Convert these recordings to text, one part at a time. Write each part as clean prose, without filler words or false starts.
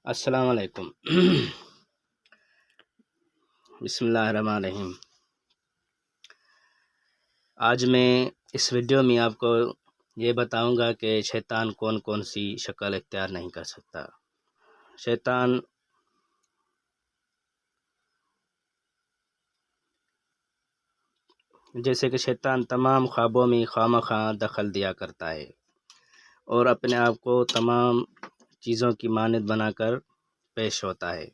السلام علیکم۔ بسم اللہ الرحمن الرحیم۔ آج میں اس ویڈیو میں آپ کو یہ بتاؤں گا کہ شیطان کون کون سی شکل اختیار نہیں کر سکتا۔ شیطان جیسے کہ شیطان تمام خوابوں میں خواہ دخل دیا کرتا ہے اور اپنے آپ کو تمام چیزوں کی مانند بنا کر پیش ہوتا ہے،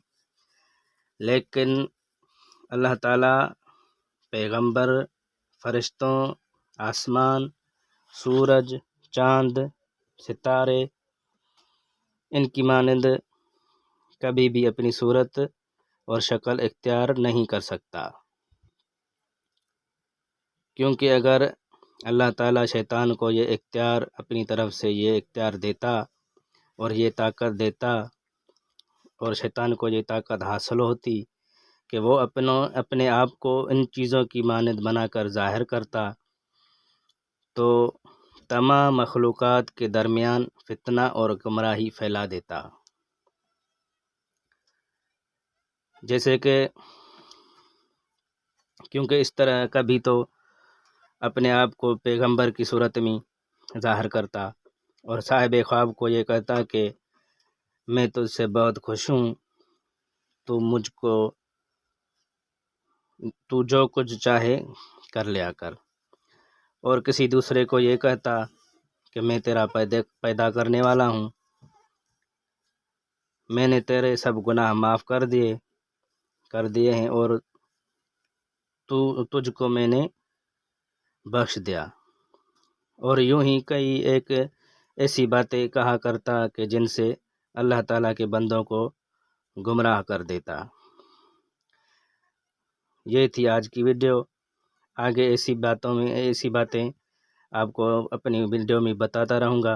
لیکن اللہ تعالیٰ پیغمبر، فرشتوں، آسمان، سورج، چاند، ستارے، ان کی مانند کبھی بھی اپنی صورت اور شکل اختیار نہیں کر سکتا، کیونکہ اگر اللہ تعالیٰ شیطان کو یہ اختیار اپنی طرف سے یہ اختیار دیتا اور یہ طاقت دیتا اور شیطان کو یہ طاقت حاصل ہوتی کہ وہ اپنے آپ کو ان چیزوں کی مانند بنا کر ظاہر کرتا، تو تمام مخلوقات کے درمیان فتنہ اور گمراہی پھیلا دیتا۔ جیسے کہ کیونکہ اس طرح کبھی تو اپنے آپ کو پیغمبر کی صورت میں ظاہر کرتا اور صاحب خواب کو یہ کہتا کہ میں تجھ سے بہت خوش ہوں، تو جو کچھ چاہے کر لیا کر، اور کسی دوسرے کو یہ کہتا کہ میں تیرا پیدا کرنے والا ہوں، میں نے تیرے سب گناہ معاف کر دیے ہیں اور تجھ کو میں نے بخش دیا، اور یوں ہی کئی ایک ایسی باتیں کہا کرتا کہ جن سے اللہ تعالیٰ کے بندوں کو گمراہ کر دیتا۔ یہ تھی آج کی ویڈیو۔ آگے ایسی باتیں آپ کو اپنی ویڈیو میں بتاتا رہوں گا۔